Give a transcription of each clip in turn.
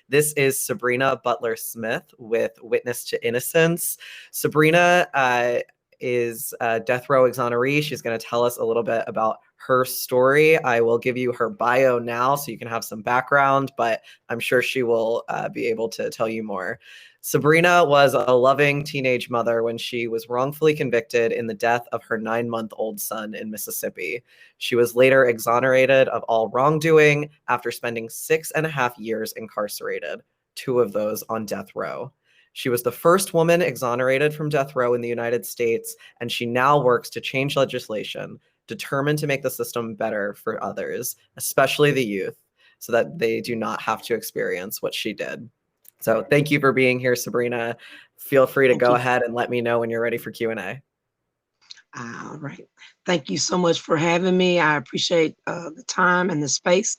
This is Sabrina Butler-Smith with Witness to Innocence. Sabrina is a death row exoneree. She's going to tell us a little bit about her story. I will give you her bio now so you can have some background, but I'm sure she will be able to tell you more. Sabrina was a loving teenage mother when she was wrongfully convicted in the death of her 9-month-old son in Mississippi. She was later exonerated of all wrongdoing after spending 6.5 years incarcerated, 2 of those on death row. She was the first woman exonerated from death row in the United States, and she now works to change legislation, determined to make the system better for others, especially the youth, so that they do not have to experience what she did. So thank you for being here, Sabrina. Feel free to go ahead and let me know when you're ready for Q&A. All right. Thank you so much for having me. I appreciate the time and the space.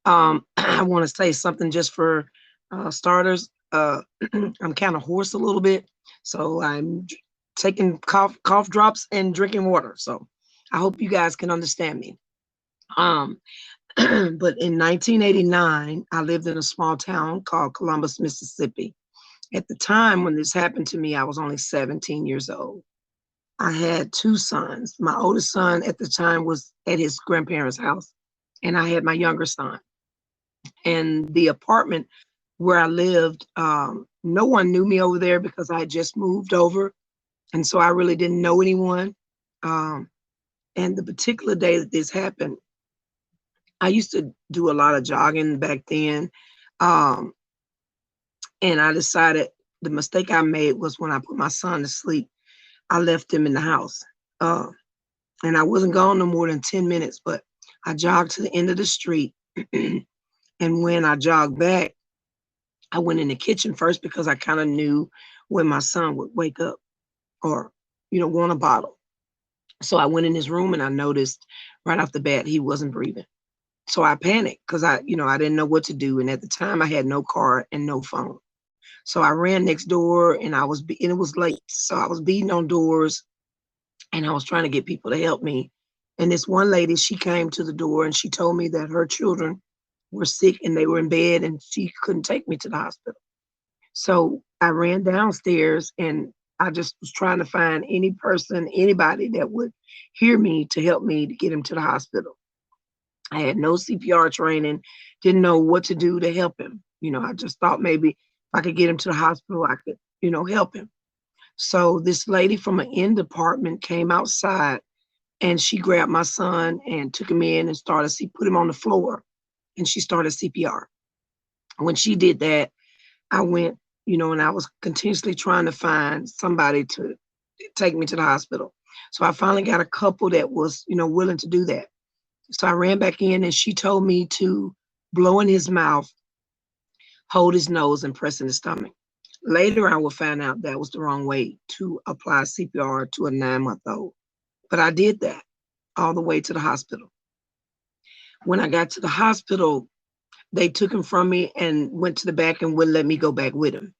I want to say something just for starters. I'm kind of hoarse a little bit, so I'm taking cough drops and drinking water. So I hope you guys can understand me. But in 1989, I lived in a small town called Columbus, Mississippi. At the time when this happened to me, I was only 17 years old. I had 2 sons. My oldest son at the time was at his grandparents' house, and I had my younger son. And the apartment where I lived, no one knew me over there because I had just moved over. And so I really didn't know anyone. And the particular day that this happened, I used to do a lot of jogging back then. And I decided the mistake I made was when I put my son to sleep, I left him in the house. And I wasn't gone no more than 10 minutes, but I jogged to the end of the street. And when I jogged back, I went in the kitchen first because I kind of knew when my son would wake up or, want a bottle. So I went in his room and I noticed right off the bat, he wasn't breathing. So I panicked because I didn't know what to do. And at the time I had no car and no phone. So I ran next door and it was late. So I was beating on doors and I was trying to get people to help me. And this one lady, she came to the door and she told me that her children were sick and they were in bed and she couldn't take me to the hospital. So I ran downstairs and I just was trying to find anybody that would hear me to help me to get him to the hospital. I had no CPR training, didn't know what to do to help him. I just thought maybe if I could get him to the hospital, I could, help him. So this lady from an end department came outside and she grabbed my son and took him in and put him on the floor and she started CPR. When she did that, I went, and I was continuously trying to find somebody to take me to the hospital. So I finally got a couple that was, willing to do that. So I ran back in and she told me to blow in his mouth, hold his nose and press in his stomach. Later, I will find out that was the wrong way to apply CPR to a 9-month-old. But I did that all the way to the hospital. When I got to the hospital, they took him from me and went to the back and wouldn't let me go back with him.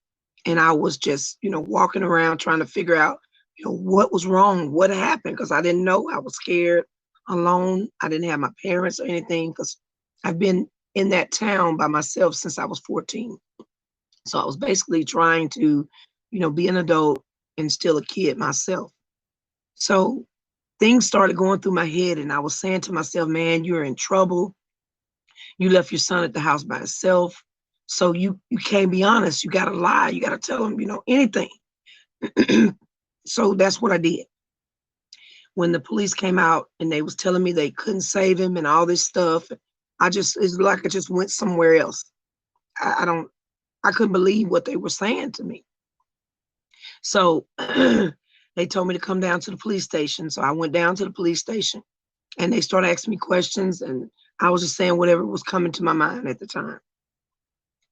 And I was just, walking around trying to figure out, what was wrong, what happened, because I didn't know. I was scared, alone. I didn't have my parents or anything because I've been in that town by myself since I was 14. So I was basically trying to, be an adult and still a kid myself. So things started going through my head and I was saying to myself, man, you're in trouble. You left your son at the house by himself. So you can't be honest. You got to lie. You got to tell him, anything. So that's what I did. When the police came out and they was telling me they couldn't save him and all this stuff, it's like I just went somewhere else. I couldn't believe what they were saying to me. So they told me to come down to the police station. So I went down to the police station and they started asking me questions and I was just saying whatever was coming to my mind at the time.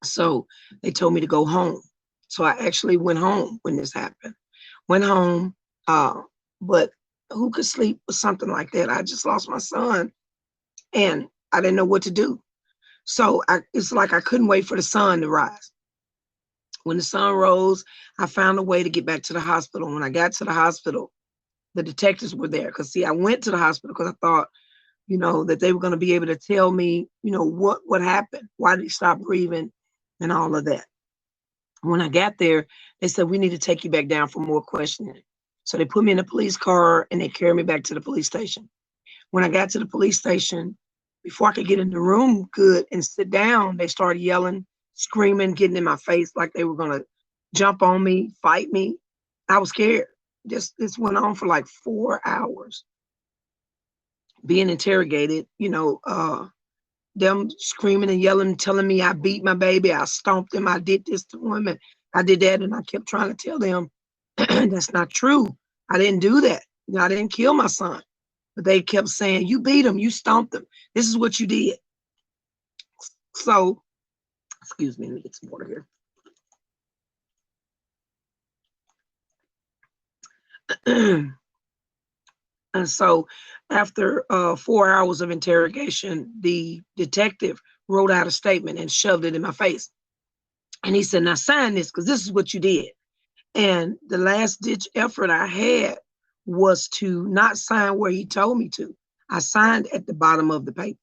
So they told me to go home. So I actually went home when this happened. Went home, but who could sleep with something like that? I just lost my son and I didn't know what to do. So it's like I couldn't wait for the sun to rise. When the sun rose, I found a way to get back to the hospital. When I got to the hospital, the detectives were there. Because see, I went to the hospital because I thought, that they were going to be able to tell me, what happened. Why did he stop breathing? and all of that. When I got there, they said, we need to take you back down for more questioning. So they put me in a police car and they carried me back to the police station. When I got to the police station, before I could get in the room good and sit down, they started yelling, screaming, getting in my face like they were gonna jump on me, fight me. I was scared. This went on for like 4 hours. Being interrogated, them screaming and yelling, telling me I beat my baby, I stomped him, I did this to him, and I did that. And I kept trying to tell them that's not true. I didn't do that. I didn't kill my son. But they kept saying, you beat him, you stomped him. This is what you did. So, excuse me, let me get some water here. And so after 4 hours of interrogation, the detective wrote out a statement and shoved it in my face. And he said, now sign this, because this is what you did. And the last ditch effort I had was to not sign where he told me to. I signed at the bottom of the paper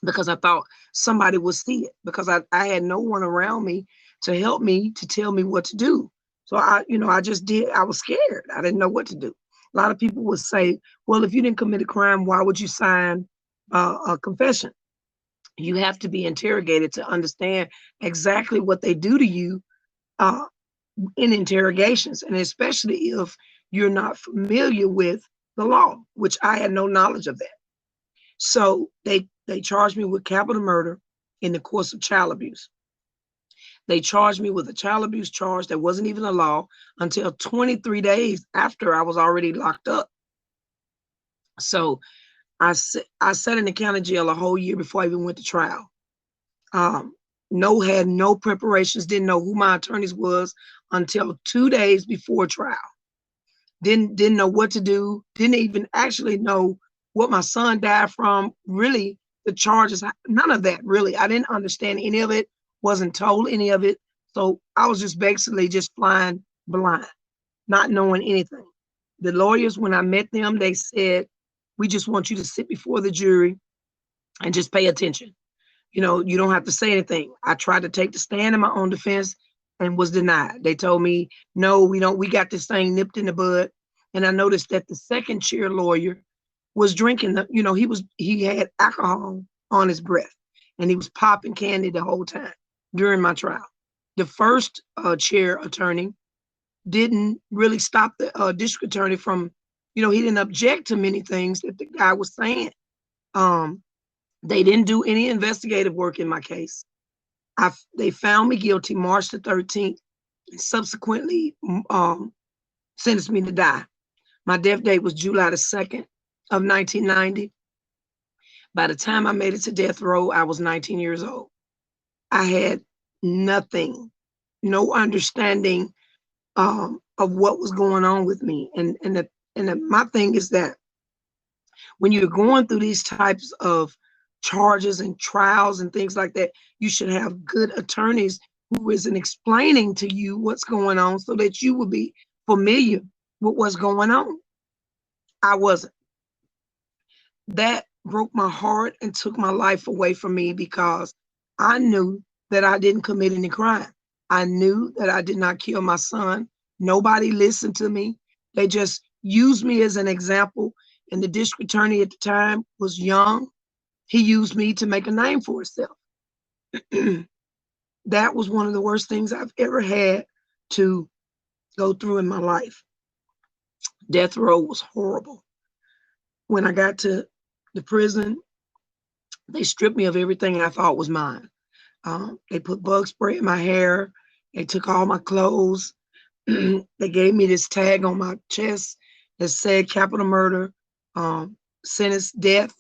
because I thought somebody would see it, because I had no one around me to help me, to tell me what to do. So I just did. I was scared. I didn't know what to do. A lot of people would say, well, if you didn't commit a crime, why would you sign a confession? You have to be interrogated to understand exactly what they do to you in interrogations, and especially if you're not familiar with the law, which I had no knowledge of that. So they charged me with capital murder in the course of child abuse. They charged me with a child abuse charge that wasn't even a law until 23 days after I was already locked up. So I sat in the county jail a whole year before I even went to trial. Had no preparations, didn't know who my attorneys was until 2 days before trial. Didn't know what to do, didn't even actually know what my son died from, really, the charges, none of that, really. I didn't understand any of it, wasn't told any of it. So I was just basically just flying blind, not knowing anything. The lawyers, when I met them, they said, we just want you to sit before the jury and just pay attention. You don't have to say anything. I tried to take the stand in my own defense and was denied. They told me, no, we got this thing nipped in the bud. And I noticed that the second chair lawyer was drinking, he had alcohol on his breath and he was popping candy the whole time during my trial. The first chair attorney didn't really stop the district attorney from, he didn't object to many things that the guy was saying. They didn't do any investigative work in my case. They found me guilty March the 13th and subsequently sentenced me to die. My death date was July the 2nd of 1990. By the time I made it to death row, I was 19 years old. I had nothing, no understanding of what was going on with me. And my thing is that when you're going through these types of charges and trials and things like that, you should have good attorneys who isn't explaining to you what's going on so that you will be familiar with what's going on. I wasn't. That broke my heart and took my life away from me because I knew that I didn't commit any crime. I knew that I did not kill my son. Nobody listened to me. They just used me as an example. And the district attorney at the time was young. He used me to make a name for himself. That was one of the worst things I've ever had to go through in my life. Death row was horrible. When I got to the prison, they stripped me of everything I thought was mine. They put bug spray in my hair. They took all my clothes. They gave me this tag on my chest that said capital murder, sentence death.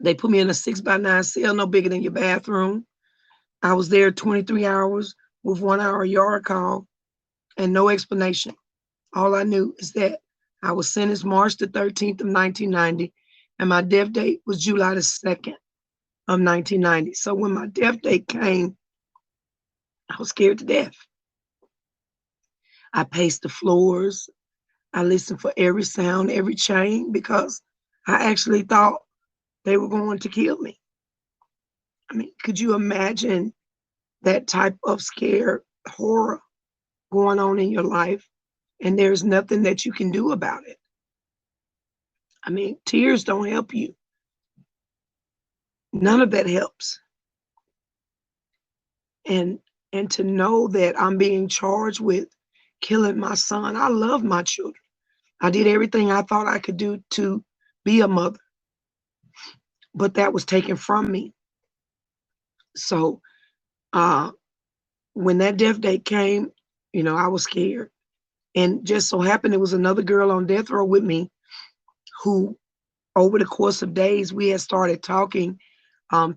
They put me in a 6x9 cell, no bigger than your bathroom. I was there 23 hours with 1 hour yard call and no explanation. All I knew is that I was sentenced March the 13th of 1990, and my death date was July the 2nd of 1990. So when my death date came, I was scared to death. I paced the floors. I listened for every sound, every chain, because I actually thought they were going to kill me. I mean, could you imagine that type of scare, horror going on in your life, and there's nothing that you can do about it? I mean, tears don't help you. None of that helps. And to know that I'm being charged with killing my son. I love my children. I did everything I thought I could do to be a mother, but that was taken from me. So when that death date came, I was scared. And just so happened there was another girl on death row with me who, over the course of days, we had started talking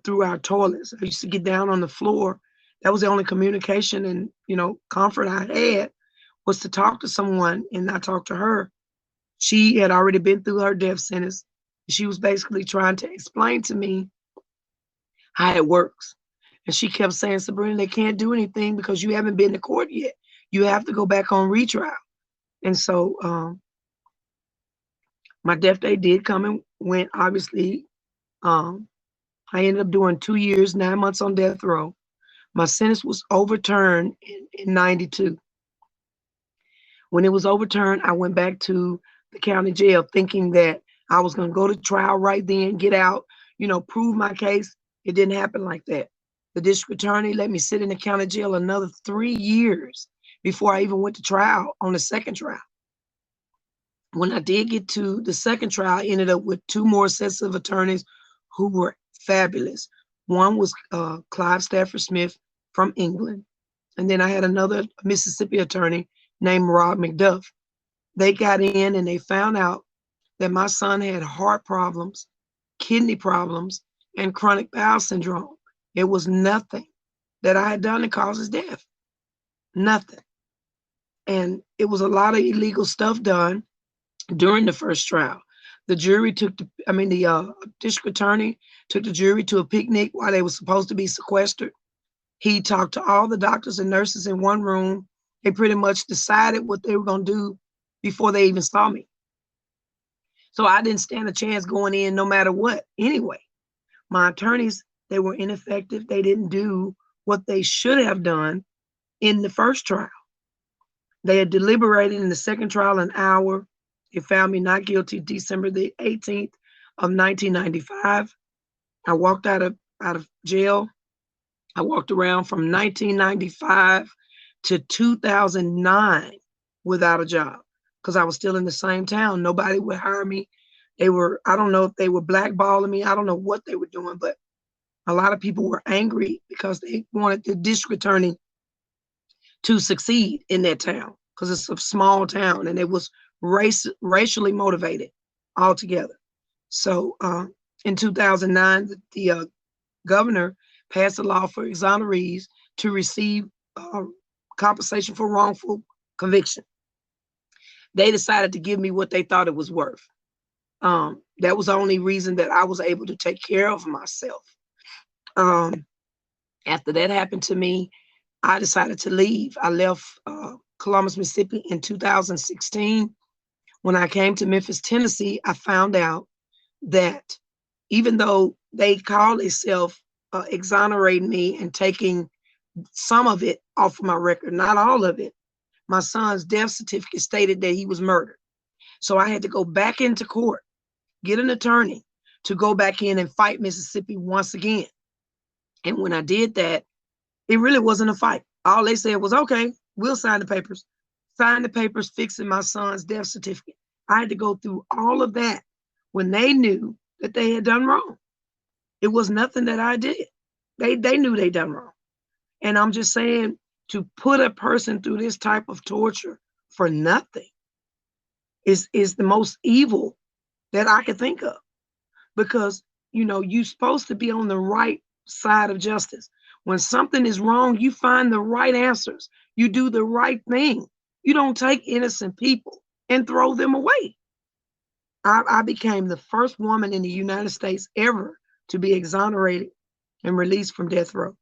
through our toilets. I used to get down on the floor. That was the only communication and, comfort I had, was to talk to someone, and I talked to her. She had already been through her death sentence. She was basically trying to explain to me how it works. And she kept saying, Sabrina, they can't do anything because you haven't been to court yet. You have to go back on retrial. And so my death date did come and went, obviously. I ended up doing 2 years, 9 months on death row. My sentence was overturned in 92. When it was overturned, I went back to the county jail thinking that I was going to go to trial right then, get out, prove my case. It didn't happen like that. The district attorney let me sit in the county jail another 3 years before I even went to trial on the second trial. When I did get to the second trial, I ended up with 2 more sets of attorneys who were fabulous. One was Clive Stafford Smith from England. And then I had another Mississippi attorney named Rob McDuff. They got in and they found out that my son had heart problems, kidney problems, and chronic bowel syndrome. It was nothing that I had done to cause his death. Nothing. And it was a lot of illegal stuff done during the first trial. The district attorney took the jury to a picnic while they were supposed to be sequestered. He talked to all the doctors and nurses in one room. They pretty much decided what they were going to do before they even saw me. So I didn't stand a chance going in no matter what. Anyway, my attorneys, they were ineffective. They didn't do what they should have done in the first trial. They had deliberated in the second trial an hour. They found me not guilty December the 18th of 1995. I walked out of jail. I walked around from 1995 to 2009 without a job because I was still in the same town. Nobody would hire me. I don't know if they were blackballing me. I don't know what they were doing, but a lot of people were angry because they wanted the district attorney to succeed in that town because it's a small town and it was racially motivated altogether. So in 2009, the governor passed a law for exonerees to receive compensation for wrongful conviction. They decided to give me what they thought it was worth. That was the only reason that I was able to take care of myself. After that happened to me, I decided to leave. I left Columbus, Mississippi in 2016. When I came to Memphis, Tennessee, I found out that even though they call themselves exonerating me and taking some of it off of my record, not all of it, my son's death certificate stated that he was murdered. So I had to go back into court, get an attorney to go back in and fight Mississippi once again. And when I did that, it really wasn't a fight. All they said was, okay, we'll sign the papers. Sign the papers fixing my son's death certificate. I had to go through all of that when they knew that they had done wrong. It was nothing that I did. They knew they done wrong. And I'm just saying, to put a person through this type of torture for nothing is the most evil that I could think of. Because, you're supposed to be on the right side of justice. When something is wrong, you find the right answers. You do the right thing. You don't take innocent people and throw them away. I became the first woman in the United States ever to be exonerated and released from death row.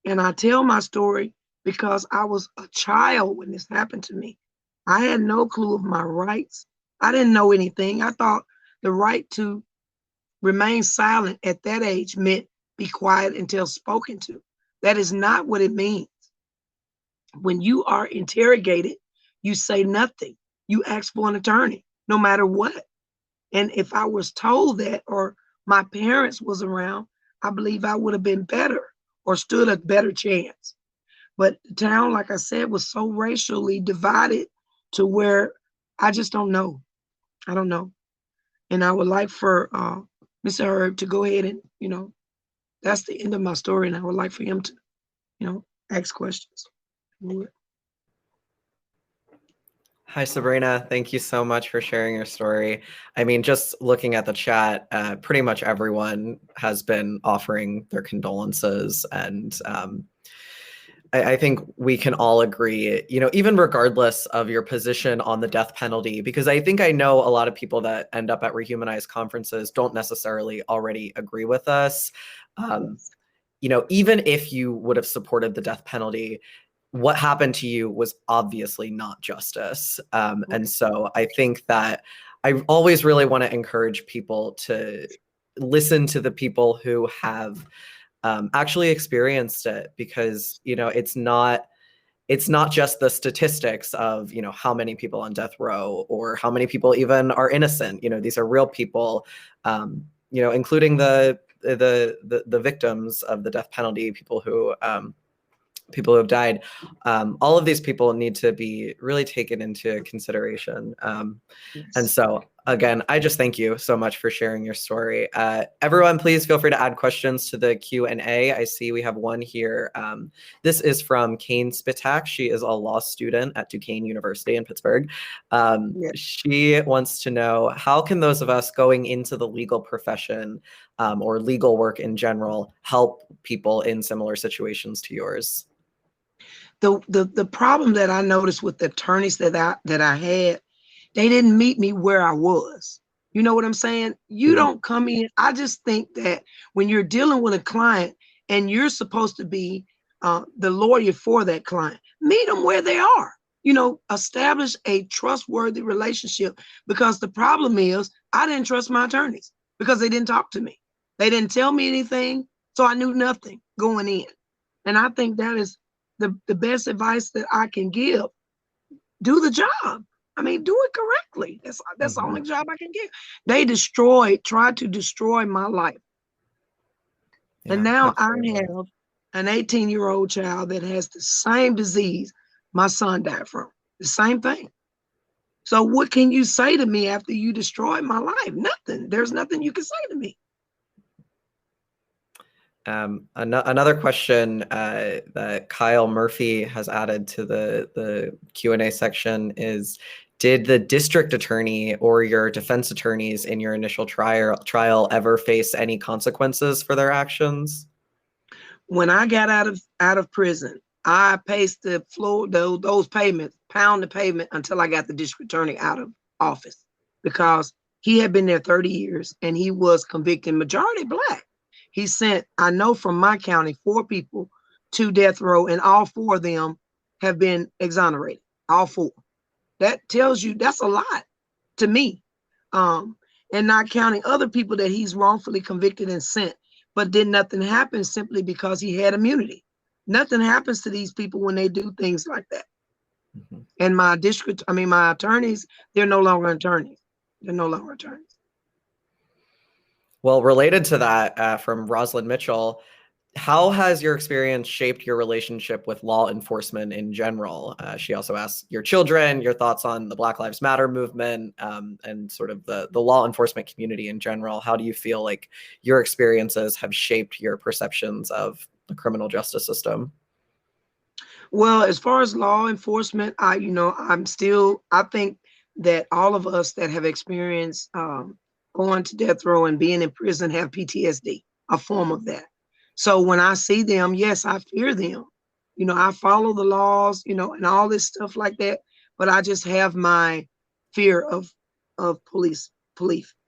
And I tell my story because I was a child when this happened to me. I had no clue of my rights. I didn't know anything. I thought the right to remain silent at that age meant be quiet until spoken to. That is not what it means. When you are interrogated, you say nothing. You ask for an attorney, no matter what. And if I was told that, or my parents was around, I believe I would have been better or stood a better chance. But the town, like I said, was so racially divided to where I just don't know. I don't know. And I would like for Mr. Herb to go ahead and, that's the end of my story. And I would like for him to, ask questions. Hi, Sabrina. Thank you so much for sharing your story. I mean, just looking at the chat, pretty much everyone has been offering their condolences. And I think we can all agree, even regardless of your position on the death penalty, because I think I know a lot of people that end up at Rehumanize conferences don't necessarily already agree with us. Even if you would have supported the death penalty, what happened to you was obviously not justice. And so I think that I always really want to encourage people to listen to the people who have actually experienced it, because, it's not just the statistics of, how many people on death row or how many people even are innocent. These are real people, including the victims of the death penalty, people who have died. All of these people need to be really taken into consideration. And so, again, I just thank you so much for sharing your story. Everyone, please feel free to add questions to the Q&A. I see we have one here. This is from Kane Spitak. She is a law student at Duquesne University in Pittsburgh. She wants to know, how can those of us going into the legal profession or legal work in general help people in similar situations to yours? The problem that I noticed with the attorneys that I had, they didn't meet me where I was. You know what I'm saying? You don't come in. I just think that when you're dealing with a client and you're supposed to be the lawyer for that client, meet them where they are. Establish a trustworthy relationship, because the problem is I didn't trust my attorneys because they didn't talk to me. They didn't tell me anything, so I knew nothing going in. And I think that is the best advice that I can give. Do the job. I mean, do it correctly. That's the only job I can give. They tried to destroy my life. Yeah, and now absolutely. I have an 18-year-old child that has the same disease my son died from. The same thing. So what can you say to me after you destroyed my life? Nothing. There's nothing you can say to me. Another question that Kyle Murphy has added to the Q&A section is, did the district attorney or your defense attorneys in your initial trial ever face any consequences for their actions? When I got out of prison, I paced the floor, those pavements, pound the pavement until I got the district attorney out of office, because he had been there 30 years and he was convicted, majority Black. He sent, I know from my county, 4 people to death row, and all 4 of them have been exonerated. All 4. That tells you that's a lot to me. And not counting other people that he's wrongfully convicted and sent, but did nothing happen simply because he had immunity. Nothing happens to these people when they do things like that. And my attorneys, they're no longer attorneys. They're no longer attorneys. Well, related to that, from Rosalind Mitchell, how has your experience shaped your relationship with law enforcement in general? She also asks your children, your thoughts on the Black Lives Matter movement, and sort of the law enforcement community in general. How do you feel like your experiences have shaped your perceptions of the criminal justice system? Well, as far as law enforcement, I think that all of us that have experienced going to death row and being in prison have PTSD, a form of that. So when I see them, yes, I fear them. I follow the laws, and all this stuff like that. But I just have my fear of police,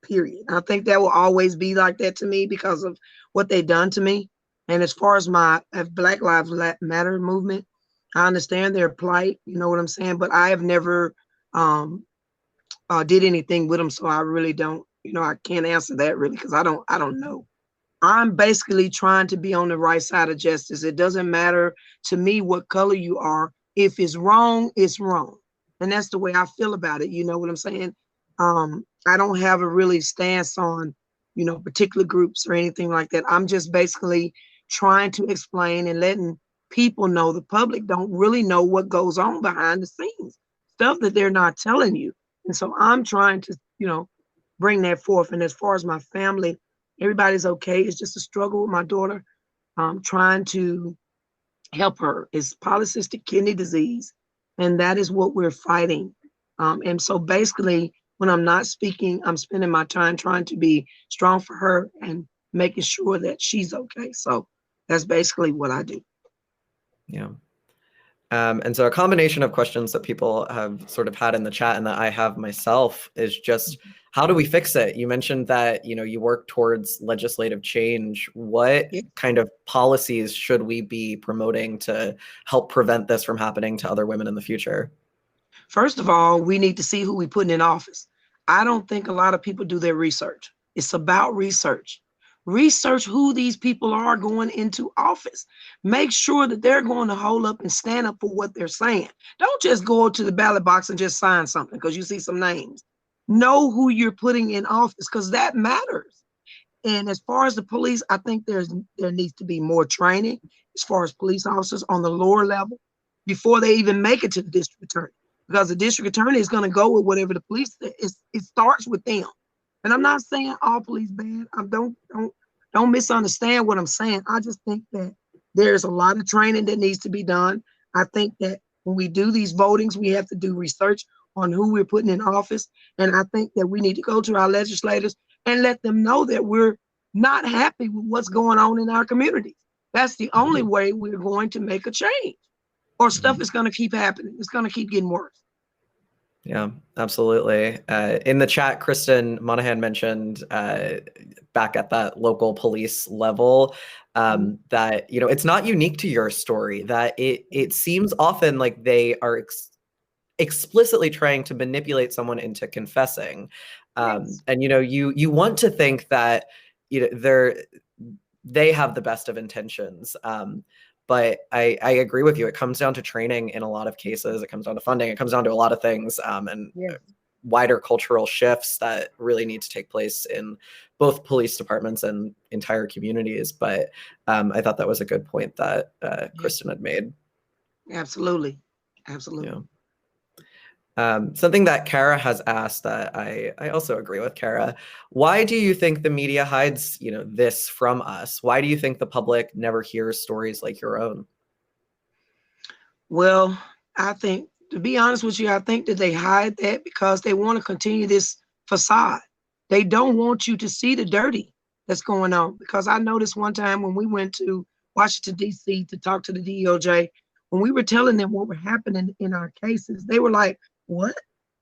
period. I think that will always be like that to me because of what they've done to me. And as far as my Black Lives Matter movement, I understand their plight, you know what I'm saying? But I have never did anything with them. So I really don't, I can't answer that really, because I don't know. I'm basically trying to be on the right side of justice. It doesn't matter to me what color you are. If it's wrong, it's wrong. And that's the way I feel about it. You know what I'm saying? I don't have a really stance on, particular groups or anything like that. I'm just basically trying to explain and letting people know, the public don't really know what goes on behind the scenes, stuff that they're not telling you. And so I'm trying to, bring that forth. And as far as my family, everybody's okay. It's just a struggle with my daughter. Trying to help her. It's polycystic kidney disease, and that is what we're fighting. And so basically, when I'm not speaking, I'm spending my time trying to be strong for her and making sure that she's okay. So that's basically what I do. Yeah. And so a combination of questions that people have sort of had in the chat and that I have myself is just, how do we fix it? You mentioned that, you work towards legislative change. What kind of policies should we be promoting to help prevent this from happening to other women in the future? First of all, we need to see who we put in office. I don't think a lot of people do their research. It's about research. Research who these people are going into office. Make sure that they're going to hold up and stand up for what they're saying. Don't just go to the ballot box and just sign something because you see some names. Know who you're putting in office, because that matters. And as far as the police, I think there needs to be more training as far as police officers on the lower level before they even make it to the district attorney, because the district attorney is going to go with whatever the police. It starts with them. And I'm not saying all police bad. Don't misunderstand what I'm saying. I just think that there's a lot of training that needs to be done. I think that when we do these votings, we have to do research on who we're putting in office. And I think that we need to go to our legislators and let them know that we're not happy with what's going on in our communities. That's the only way we're going to make a change, or stuff is going to keep happening. It's going to keep getting worse. Yeah, absolutely. In the chat, Kristen Monahan mentioned back at that local police level that, it's not unique to your story, that it seems often like they are explicitly trying to manipulate someone into confessing. And, you want to think that, they have the best of intentions. But I agree with you. It comes down to training in a lot of cases. It comes down to funding. It comes down to a lot of things, and wider cultural shifts that really need to take place in both police departments and entire communities. But I thought that was a good point that Kristen had made. Absolutely. Absolutely. Yeah. Something that Kara has asked that I also agree with Kara. Why do you think the media hides, this from us? Why do you think the public never hears stories like your own? Well, I think, to be honest with you, I think that they hide that because they want to continue this facade. They don't want you to see the dirty that's going on. Because I noticed one time when we went to Washington, D.C. to talk to the DOJ, when we were telling them what were happening in our cases, they were like, what?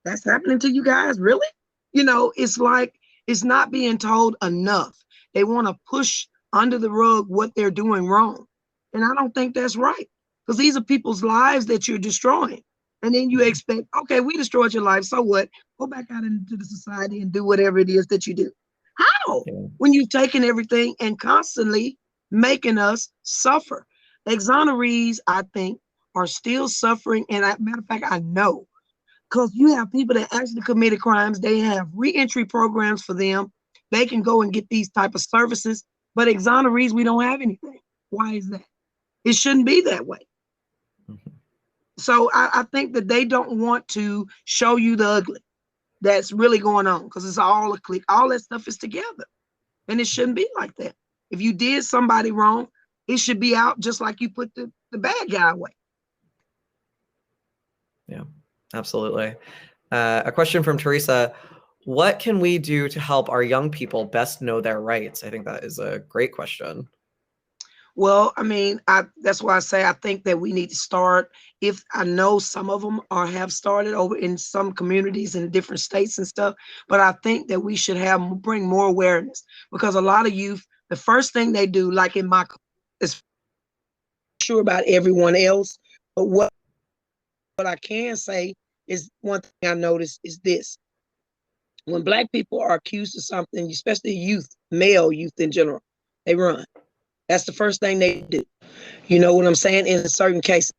That's happening to you guys? Really? It's like it's not being told enough. They want to push under the rug what they're doing wrong. And I don't think that's right, because these are people's lives that you're destroying. And then you expect, okay, we destroyed your life, so what? Go back out into the society and do whatever it is that you do. How? Yeah. When you've taken everything and constantly making us suffer. Exonerees, I think, are still suffering. And matter of fact, I know, because you have people that actually committed crimes. They have reentry programs for them. They can go and get these type of services. But exonerees, we don't have anything. Why is that? It shouldn't be that way. So I think that they don't want to show you the ugly that's really going on, because it's all a clique. All that stuff is together. And it shouldn't be like that. If you did somebody wrong, it should be out just like you put the bad guy away. Yeah, absolutely. A question from Teresa. What can we do to help our young people best know their rights? I think that is a great question. Well, I mean, that's why I say I think that we need to start. If I know some of them have started over in some communities in different states and stuff, but I think that we should bring more awareness, because a lot of youth, the first thing they do, like in my, is sure about everyone else, but what I can say is one thing I noticed is this: when Black people are accused of something, especially youth, male youth in general, They run. That's the first thing they do. You know what I'm saying? In certain cases,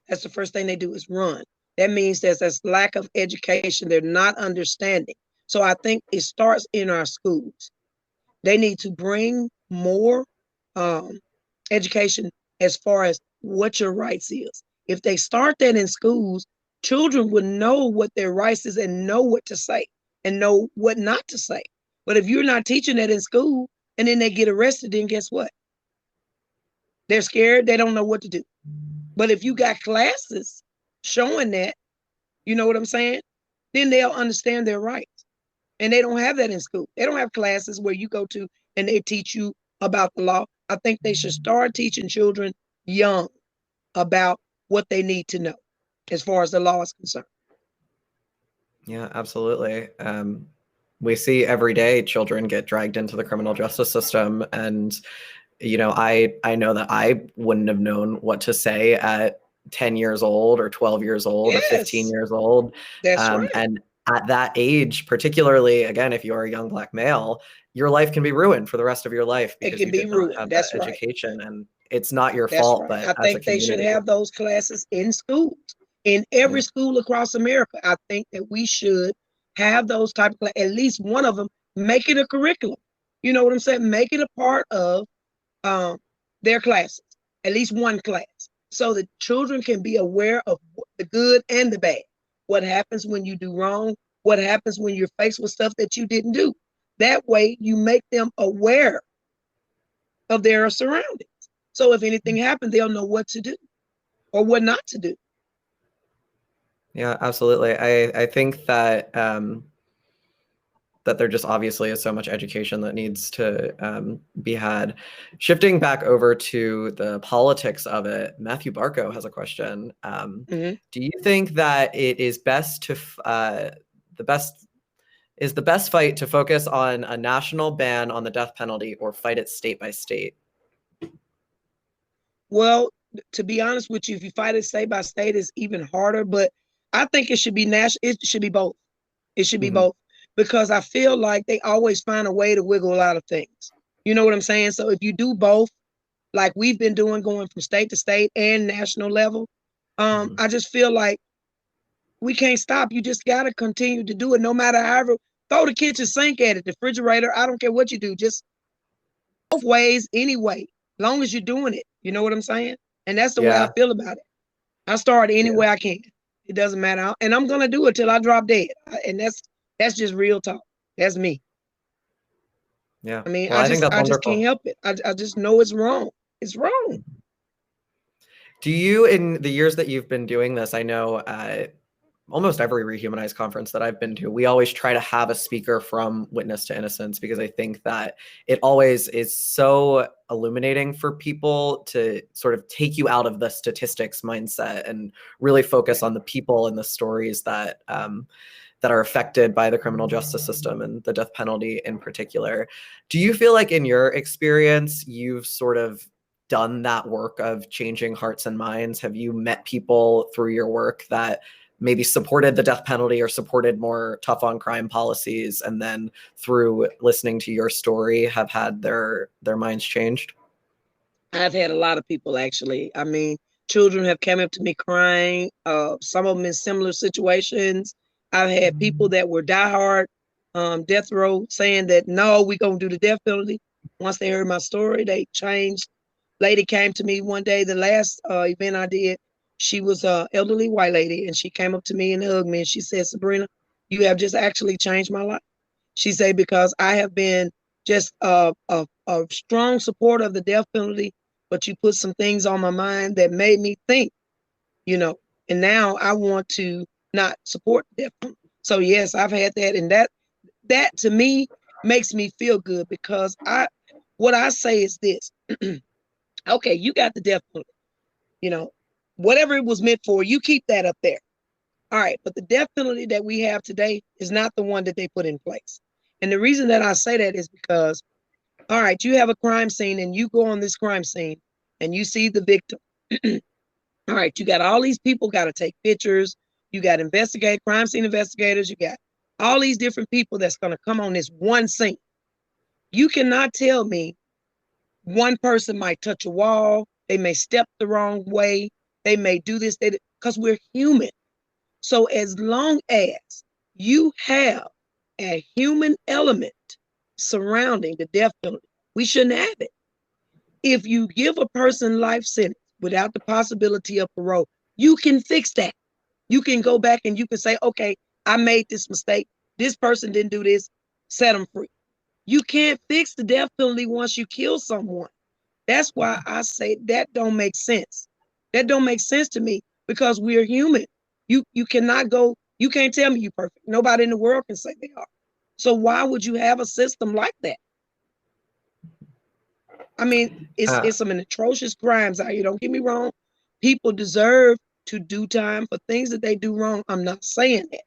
that's the first thing they do is run. That means there's this lack of education. They're not understanding. So I think it starts in our schools. They need to bring more education as far as what your rights is. If they start that in schools, children would know what their rights is and know what to say and know what not to say. But if you're not teaching that in school and then they get arrested, then guess what? They're scared. They don't know what to do. But if you got classes showing that, you know what I'm saying? Then they'll understand their rights. And they don't have that in school. They don't have classes where you go to and they teach you about the law. I think they should start teaching children young about what they need to know as far as the law is concerned. Yeah, absolutely. We see every day children get dragged into the criminal justice system. And, you know, I know that I wouldn't have known what to say at 10 years old or 12 years old or 15 years old. That's right. And at that age, particularly, again, if you're a young Black male, your life can be ruined for the rest of your life because you did not have that education. And it's not your fault, but I think they should have those classes in schools, in every school across America. I think that we should have those type of classes, at least one of them, make it a curriculum. You know what I'm saying? Make it a part of their classes, at least one class, so that children can be aware of the good and the bad. What happens when you do wrong? What happens when you're faced with stuff that you didn't do? That way you make them aware of their surroundings. So if anything happens, they'll know what to do or what not to do. Yeah, absolutely. I think that that there just obviously is so much education that needs to be had. Shifting back over to the politics of it, Matthew Barco has a question. Do you think that it is best to the best fight to focus on a national ban on the death penalty or fight it state by state? Well, to be honest with you, if you fight it state by state, it's even harder. But I think it should be national. It should be both. It should be both, because I feel like they always find a way to wiggle out of things. You know what I'm saying? So if you do both, like we've been doing, going from state to state and national level, I just feel like we can't stop. You just got to continue to do it, no matter however. Throw the kitchen sink at it, the refrigerator. I don't care what you do. Just both ways, anyway, long as you're doing it. You know what I'm saying? And that's the way I feel about it. I start any way I can. It doesn't matter. And I'm going to do it till I drop dead. And that's just real talk. That's me. Yeah. I mean, well, I just can't help it. I just know it's wrong. It's wrong. Do you, in the years that you've been doing this, I know almost every Rehumanize conference that I've been to, we always try to have a speaker from Witness to Innocence, because I think that it always is so illuminating for people to sort of take you out of the statistics mindset and really focus on the people and the stories that that are affected by the criminal justice system and the death penalty in particular. Do you feel like in your experience, you've sort of done that work of changing hearts and minds? Have you met people through your work that maybe supported the death penalty or supported more tough on crime policies, and then through listening to your story have had their minds changed? I've had a lot of people, actually. I mean, children have come up to me crying, some of them in similar situations. I've had people that were diehard death row saying that, no, we're going to do the death penalty. Once they heard my story, they changed. Lady came to me one day, the last event I did. She was an elderly white lady, and she came up to me and hugged me, and she said, Sabrina, you have just actually changed my life. She said, because I have been just a strong supporter of the death penalty, but you put some things on my mind that made me think, you know, and now I want to not support the death penalty. So yes, I've had that, and that to me makes me feel good, because what I say is this. Okay, you got the death penalty, you know, whatever it was meant for, you keep that up there. All right, but the death penalty that we have today is not the one that they put in place. And the reason that I say that is because, all right, you have a crime scene and you go on this crime scene and you see the victim. All right, you got all these people got to take pictures. You got crime scene investigators. You got all these different people that's going to come on this one scene. You cannot tell me One person might touch a wall. They may step the wrong way. They may do this, because we're human. So as long as you have a human element surrounding the death penalty, we shouldn't have it. If you give a person life sentence without the possibility of parole, you can fix that. You can go back and you can say, okay, I made this mistake. This person didn't do this. Set them free. You can't fix the death penalty once you kill someone. That's why I say that don't make sense. That don't make sense to me, because we're human. You cannot go, you can't tell me you're perfect. Nobody in the world can say they are. So why would you have a system like that? I mean, it's some atrocious crimes out here. Don't get me wrong. People deserve to do time for things that they do wrong. I'm not saying that.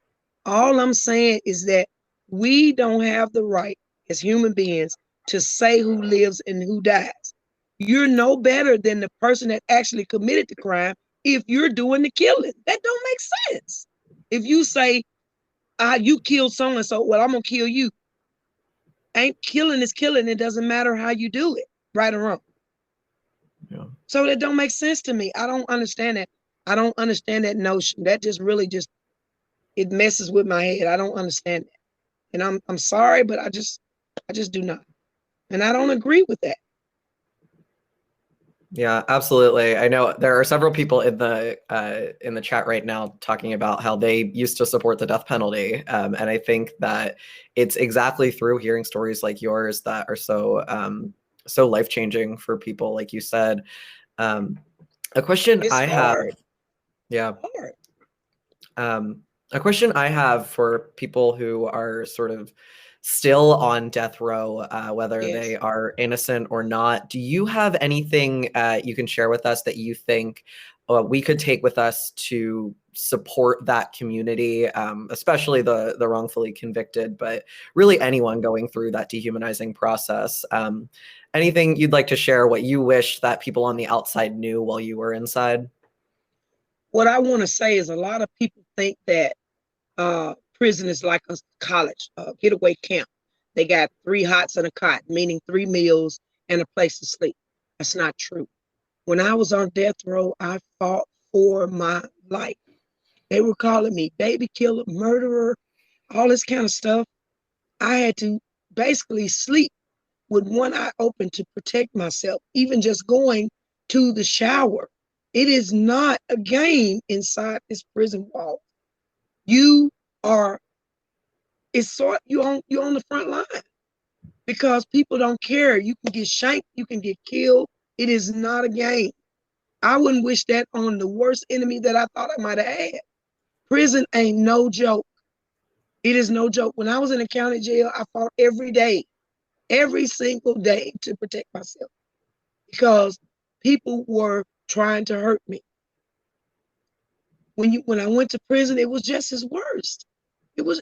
All I'm saying is that we don't have the right as human beings to say who lives and who dies. You're no better than the person that actually committed the crime if you're doing the killing. That don't make sense. If you say, you killed so-and-so, well, I'm going to kill you. Ain't killing is killing. It doesn't matter how you do it, right or wrong. Yeah. So that don't make sense to me. I don't understand that. I don't understand that notion. That just really it messes with my head. I don't understand that. And I'm sorry, but I just do not. And I don't agree with that. Yeah, absolutely. I know there are several people in the chat right now talking about how they used to support the death penalty, and I think that it's exactly through hearing stories like yours that are so life changing for people, like you said. A question It's I hard. have, yeah, Hard. a question I have for people who are sort of still on death row, whether Yes. they are innocent or not. Do you have anything you can share with us that you think we could take with us to support that community, especially the wrongfully convicted, but really anyone going through that dehumanizing process? Anything you'd like to share, what you wish that people on the outside knew while you were inside? What I want to say is a lot of people think that prison is like a college getaway camp. They got 3 hots and a cot, meaning 3 meals and a place to sleep. That's not true. When I was on death row, I fought for my life. They were calling me baby killer, murderer, all this kind of stuff. I had to basically sleep with one eye open to protect myself, even just going to the shower. It is not a game inside this prison wall. You are, you're on the front line because people don't care. You can get shanked, you can get killed. It is not a game. I wouldn't wish that on the worst enemy that I thought I might have had. Prison ain't no joke. It is no joke. When I was in the county jail, I fought every day, every single day to protect myself because people were trying to hurt me. When I went to prison, it was just as worst.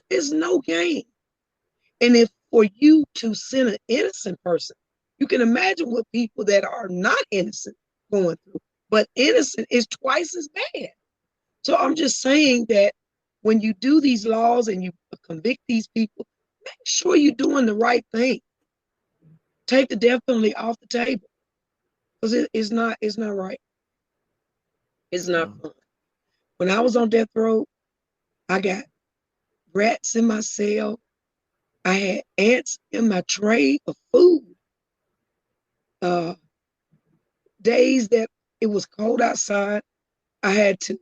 It's no game. And if for you to send an innocent person, you can imagine what people that are not innocent going through, but innocent is twice as bad. So I'm just saying that when you do these laws and you convict these people, make sure you're doing the right thing. Take the death penalty off the table because it's not right. It's not fun. When I was on death row, I got rats in my cell. I had ants in my tray of food. Days that it was cold outside, I had to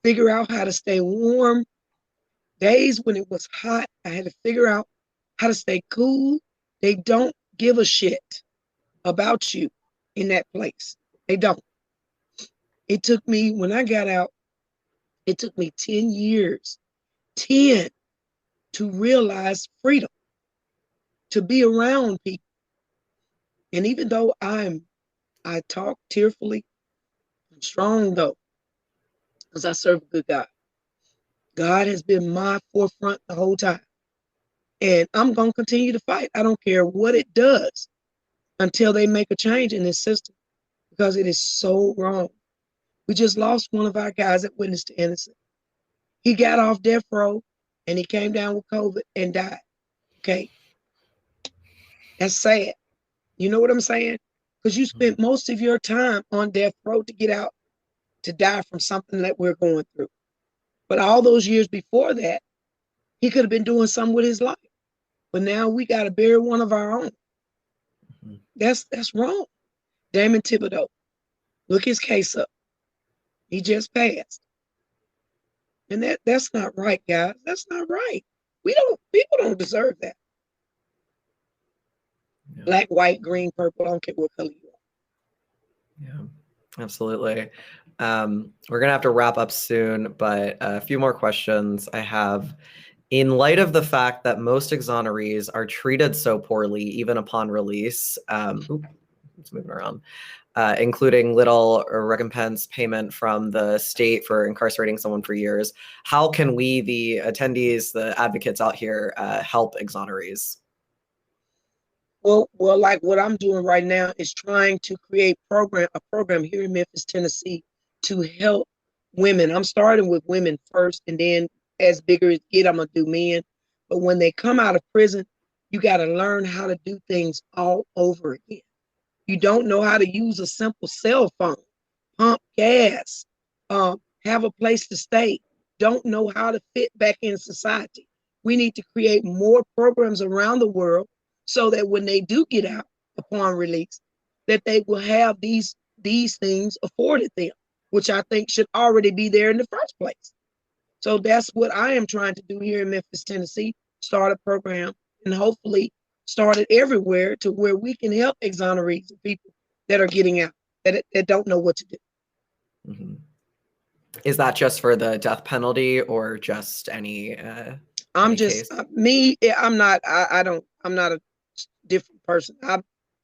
figure out how to stay warm. Days when it was hot, I had to figure out how to stay cool. They don't give a shit about you in that place. They don't. It took me, when I got out, it took me 10 years, 10, to realize freedom, to be around people. And even though I talk tearfully, I'm strong though, because I serve a good God. God has been my forefront the whole time. And I'm going to continue to fight. I don't care what it does until they make a change in this system because it is so wrong. We just lost one of our guys that witnessed to innocence. He got off death row and he came down with COVID and died. Okay. That's sad. You know what I'm saying? because you spent most of your time on death row to get out to die from something that we're going through. But all those years before that, he could have been doing something with his life. But now we got to bury one of our own. That's wrong. Damon Thibodeau, look his case up. He just passed. And that's not right, guys. That's not right. People don't deserve that. Yeah. Black, white, green, purple, I don't care what color you are. Yeah, absolutely. We're gonna have to wrap up soon, but a few more questions I have. In light of the fact that most exonerees are treated so poorly, even upon release, it's moving around, including little recompense payment from the state for incarcerating someone for years, how can we, the attendees, the advocates out here, help exonerees? Well, like what I'm doing right now is trying to create a program here in Memphis, Tennessee, to help women. I'm starting with women first, and then as bigger as get, I'm gonna do men. But when they come out of prison, you got to learn how to do things all over again. You don't know how to use a simple cell phone, pump gas, have a place to stay, don't know how to fit back in society. We need to create more programs around the world so that when they do get out upon release, that they will have these things afforded them, which I think should already be there in the first place. So that's what I am trying to do here in Memphis, Tennessee, start a program and hopefully start it everywhere to where we can help exonerees and people that are getting out, that don't know what to do. Mm-hmm. Is that just for the death penalty or just any I'm just me. I'm not a different person.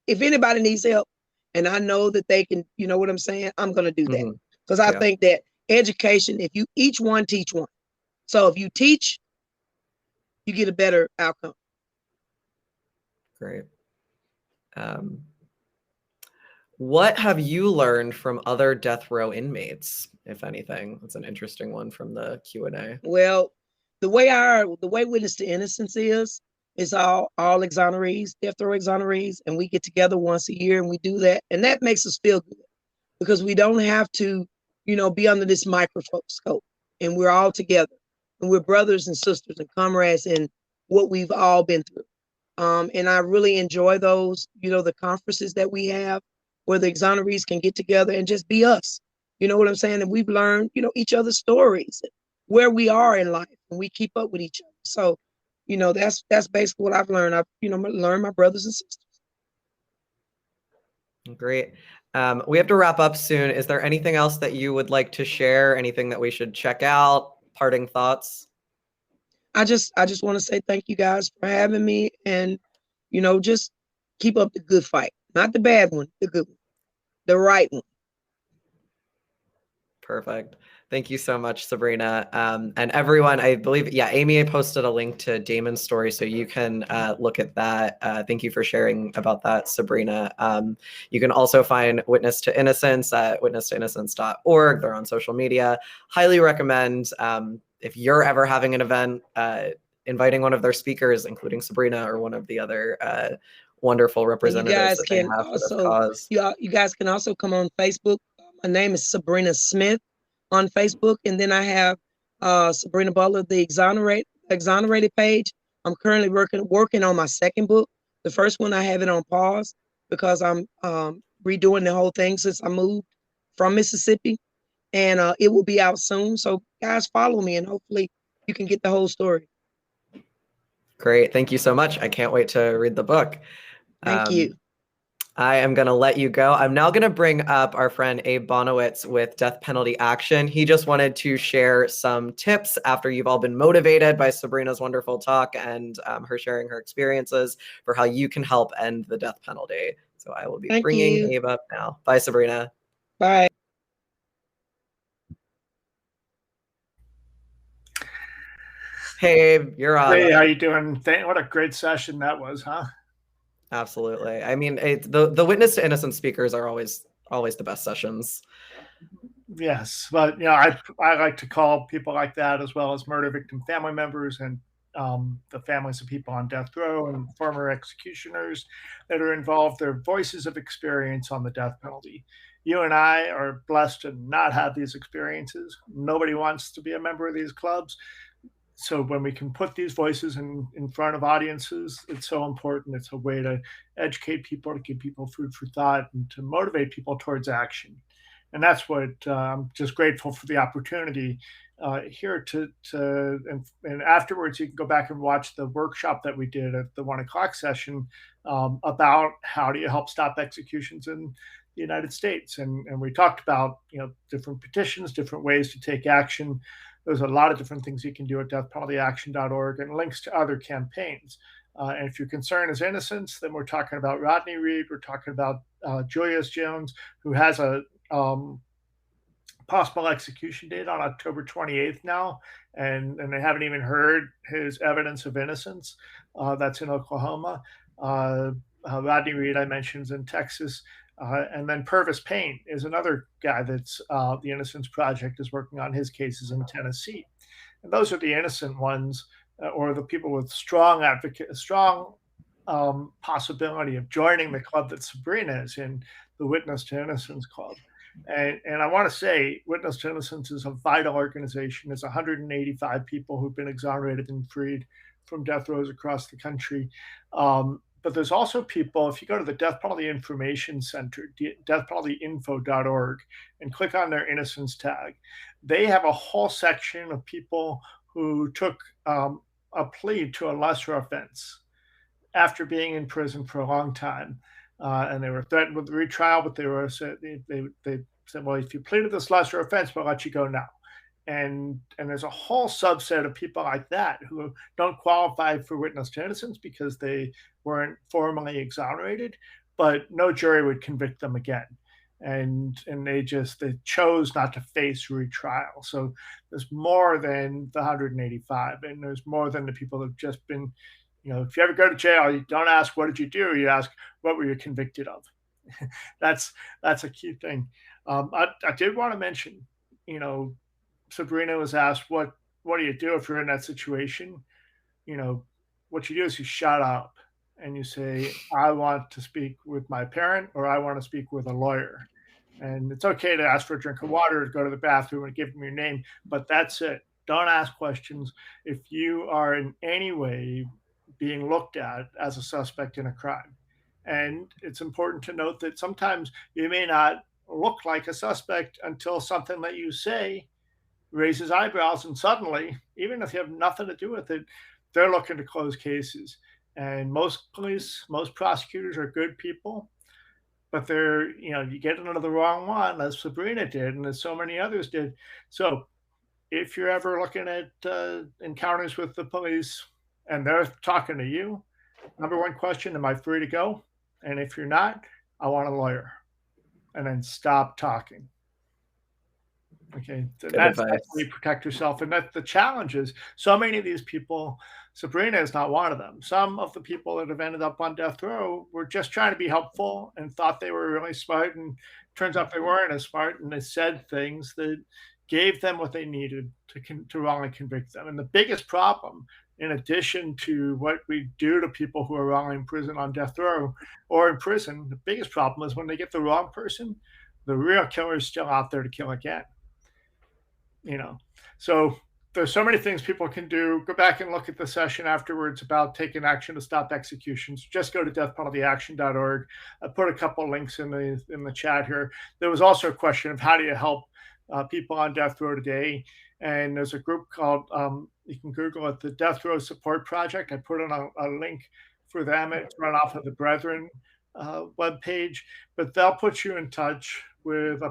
If anybody needs help and I know that they can, you know what I'm saying, I'm going to do that. Because I think that education, if you each one teach one. So if you teach, you get a better outcome. Great. What have you learned from other death row inmates, if anything? That's an interesting one from the Q&A. Well, the way Witness to Innocence is all exonerees, death row exonerees, and we get together once a year and we do that, and that makes us feel good because we don't have to, be under this microscope, and we're all together, and we're brothers and sisters and comrades in what we've all been through. And I really enjoy those, the conferences that we have where the exonerees can get together and just be us. You know what I'm saying? And we've learned, each other's stories, where we are in life, and we keep up with each other. So, that's basically what I've learned. I've, learned my brothers and sisters. Great. We have to wrap up soon. Is there anything else that you would like to share? Anything that we should check out? Parting thoughts? I just want to say thank you guys for having me, and just keep up the good fight, not the bad one, the good one, the right one. Perfect. Thank you so much, Sabrina. And everyone, I believe, Amy posted a link to Damon's story, so you can look at that. Thank you for sharing about that, Sabrina. You can also find Witness to Innocence at witnesstoinnocence.org. They're on social media. Highly recommend, if you're ever having an event, inviting one of their speakers, including Sabrina or one of the other wonderful representatives that they have for this cause. You guys can also come on Facebook. My name is Sabrina Smith on Facebook, and then I have Sabrina Butler, the Exonerated page. I'm currently working on my second book. The first one I have it on pause because I'm redoing the whole thing since I moved from Mississippi, and it will be out soon. So guys, follow me, and hopefully you can get the whole story. Great. Thank you so much. I can't wait to read the book. Thank you. I am going to let you go. I'm now going to bring up our friend Abe Bonowitz with Death Penalty Action. He just wanted to share some tips after you've all been motivated by Sabrina's wonderful talk and her sharing her experiences for how you can help end the death penalty. So I will be bringing Abe up now. Bye, Sabrina. Bye. Hey, Abe, you're on. Hey, how you doing? What a great session that was, huh? Absolutely. I mean, the Witness to Innocence speakers are always the best sessions. Yes, but I like to call people like that, as well as murder victim family members and the families of people on death row and former executioners that are involved. They're voices of experience on the death penalty. You and I are blessed to not have these experiences. Nobody wants to be a member of these clubs. So when we can put these voices in front of audiences, it's so important. It's a way to educate people, to give people food for thought, and to motivate people towards action. And that's what I'm just grateful for the opportunity here and afterwards you can go back and watch the workshop that we did at the 1:00 session about how do you help stop executions in the United States. And we talked about, different petitions, different ways to take action. There's a lot of different things you can do at deathpenaltyaction.org and links to other campaigns. And if your concern is innocence, then we're talking about Rodney Reed. We're talking about Julius Jones, who has a possible execution date on October 28th now, and they haven't even heard his evidence of innocence. That's in Oklahoma. Rodney Reed, I mentioned, is in Texas. And then Purvis Payne is another guy that's the Innocence Project is working on his cases in Tennessee. And those are the innocent ones, or the people with strong possibility of joining the club that Sabrina is in, the Witness to Innocence Club. And I want to say Witness to Innocence is a vital organization. It's 185 people who've been exonerated and freed from death rows across the country. But there's also people, if you go to the Death Penalty Information Center, deathpenaltyinfo.org, and click on their innocence tag, they have a whole section of people who took a plea to a lesser offense after being in prison for a long time. And they were threatened with retrial, but they said, well, if you pleaded this lesser offense, we'll let you go now. And there's a whole subset of people like that who don't qualify for witness to innocence because they weren't formally exonerated, but no jury would convict them again. And they chose not to face retrial. So there's more than the 185, and there's more than the people that have just been, if you ever go to jail, you don't ask, what did you do? You ask, what were you convicted of? That's a key thing. I did want to mention, Sabrina was asked, what do you do if you're in that situation? What you do is you shut up and you say, I want to speak with my parent, or I want to speak with a lawyer. And it's okay to ask for a drink of water, to go to the bathroom and give them your name, but that's it. Don't ask questions. If you are in any way being looked at as a suspect in a crime. And it's important to note that sometimes you may not look like a suspect until something that you say raises eyebrows, and suddenly, even if you have nothing to do with it, they're looking to close cases. And most police, most prosecutors are good people, but you get into the wrong one, as Sabrina did, and as so many others did. So if you're ever looking at encounters with the police and they're talking to you, number one question, am I free to go? And if you're not, I want a lawyer. And then stop talking. Okay, that's how you protect yourself. And that the challenge is, so many of these people, Sabrina is not one of them. Some of the people that have ended up on death row were just trying to be helpful and thought they were really smart, and turns out they weren't as smart, and they said things that gave them what they needed to wrongly convict them. And the biggest problem, in addition to what we do to people who are wrongly in prison on death row or in prison, the biggest problem is when they get the wrong person, the real killer is still out there to kill again. So there's so many things people can do. Go back and look at the session afterwards about taking action to stop executions. Just go to deathpenaltyaction.org. I put a couple links in the chat here. There was also a question of how do you help people on death row today. And there's a group called, you can Google it, the Death Row Support Project. I put in a link for them. It's run off of the Brethren webpage, but they'll put you in touch with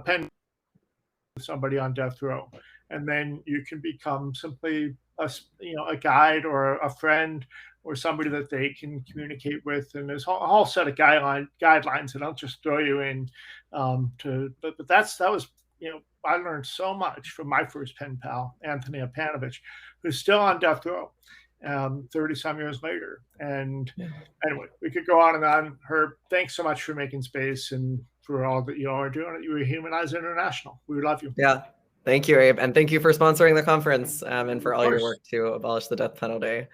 somebody on death row. And then you can become simply a guide or a friend or somebody that they can communicate with. And there's a whole set of guidelines that I'll just throw you in. But that was, I learned so much from my first pen pal, Anthony Apanovich, who's still on death row 30 some years later. And anyway, we could go on and on. Herb, thanks so much for making space and for all that you all are doing at Rehumanize International. We love you. Yeah. Thank you, Abe. And thank you for sponsoring the conference and for all your work to abolish the death penalty.